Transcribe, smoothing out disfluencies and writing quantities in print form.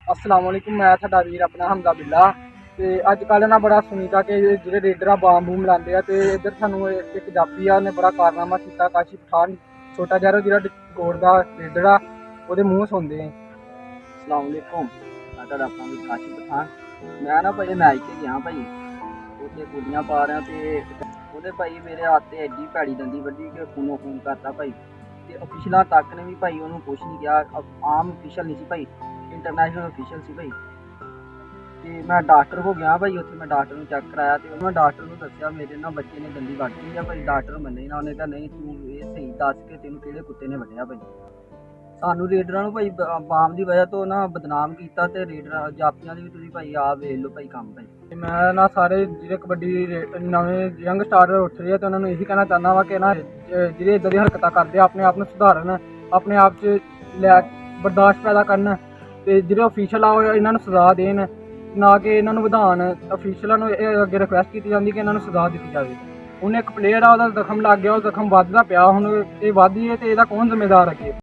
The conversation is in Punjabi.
अस्सलाम वालेकुम। मैं साडा वीर अपना हमजा बिल्ला ते अजकल ना बड़ा सुनीदा कि जेह्ड़े रेडर बंब बूम लांदे आ ते इधर सानू एक जापी आ उन्नै बड़ा कारनामा कीता। काशी पठान छोटा जरा जेह्ड़ा कोट दा रेडर आ ओह्दे मूंह सुनदे हैं। अस्सलाम वालेकुम। मैं तुहाडा अपना वीर काशी पठान। मैं ना भाई मैच ते गया भाई, उत्थे कुड़ियां पा रहा ते ਉਹਦੇ ਭਾਈ ਮੇਰੇ ਹੱਥ ਤੇ ਐਡੀ ਭੈੜੀ ਦੰਦੀ ਵੱਢੀ ਕਿ ਖੂਨੋ ਖੂਨ ਕਰਤਾ ਭਾਈ। ਤੇ ਅਫੀਸ਼ਲਾਂ ਤੱਕ ਨੇ ਵੀ ਭਾਈ ਉਹਨੂੰ ਕੁਛ ਨਹੀਂ ਕਿਹਾ। ਆਮ ਅਫੀਸ਼ਲ ਨਹੀਂ ਸੀ ਭਾਈ, ਇੰਟਰਨੈਸ਼ਨਲ ਅਫੀਸ਼ਲ ਸੀ ਭਾਈ। ਤੇ ਮੈਂ ਡਾਕਟਰ ਕੋ ਗਿਆ ਭਾਈ, ਉੱਥੇ ਮੈਂ ਡਾਕਟਰ ਨੂੰ ਚੈੱਕ ਕਰਾਇਆ ਤੇ ਮੈਂ ਡਾਕਟਰ ਨੂੰ ਦੱਸਿਆ ਮੇਰੇ ਨਾ ਬੱਚੇ ਨੇ ਦੰਦੀ ਵੱਢਤੀ ਆ ਭਾਈ। ਡਾਕਟਰ ਮੰਨੇ ਨਾ, ਉਹਨੇ ਕਿਹਾ ਨਹੀਂ ਤੂੰ ਇਹ ਸਹੀ ਦੱਸ ਕਿ ਤੈਨੂੰ ਕਿਹੜੇ ਕੁੱਤੇ ਨੇ ਵੱਢਿਆ ਭਾਈ। ਸਾਨੂੰ ਰੇਡਰਾਂ ਨੂੰ ਭਾਈ ਬਾਮ ਦੀ ਵਜ੍ਹਾ ਤੋਂ ਨਾ ਬਦਨਾਮ ਕੀਤਾ ਤੇ ਰੇਡਰਾਂ ਜਾਪੀਆਂ ਦੀ ਵੀ ਤੁਸੀਂ ਭਾਈ ਆਪ ਵੇਖ ਲਓ ਭਾਈ ਕੰਮ ਭਾਈ। ਤੇ ਮੈਂ ਨਾ ਸਾਰੇ ਜਿਹੜੇ ਕਬੱਡੀ ਨਵੇਂ ਯੰਗ ਸਟਾਰ ਉੱਠ ਰਹੇ ਆ ਤੇ ਉਹਨਾਂ ਨੂੰ ਇਹੀ ਕਹਿਣਾ ਚਾਹੁੰਦਾ ਵਾ ਕਿ ਨਾ ਜਿਹੜੇ ਇੱਦਾਂ ਦੀਆਂ ਹਰਕਤਾਂ ਕਰਦੇ ਆ ਆਪਣੇ ਆਪ ਨੂੰ ਸੁਧਾਰਨ, ਆਪਣੇ ਆਪ 'ਚ ਲੈ ਬਰਦਾਸ਼ਤ ਪੈਦਾ ਕਰਨ ਤੇ ਜਿਹੜੇ ਅਫੀਸ਼ਲ ਆ ਉਹ ਇਹਨਾਂ ਨੂੰ ਸਜ਼ਾ ਦੇਣ, ਨਾ ਕਿ ਇਹਨਾਂ ਨੂੰ ਵਧਾਉਣ। ਅਫੀਸ਼ਲਾਂ ਨੂੰ ਇਹ ਅੱਗੇ ਰਿਕੁਐਸਟ ਕੀਤੀ ਜਾਂਦੀ ਕਿ ਇਹਨਾਂ ਨੂੰ ਸਜ਼ਾ ਦਿੱਤੀ ਜਾਵੇ। ਹੁਣ ਇੱਕ ਪਲੇਅਰ ਆ, ਉਹਦਾ ਜ਼ਖਮ ਲੱਗ ਗਿਆ, ਉਹ ਜ਼ਖਮ ਵੱਧਦਾ ਪਿਆ, ਹੁਣ ਇਹ ਵੱਧਦੀ ਹੈ ਤੇ ਇਹਦਾ ਕੌਣ ਜ਼ਿੰਮੇਦਾਰ ਅੱਗੇ।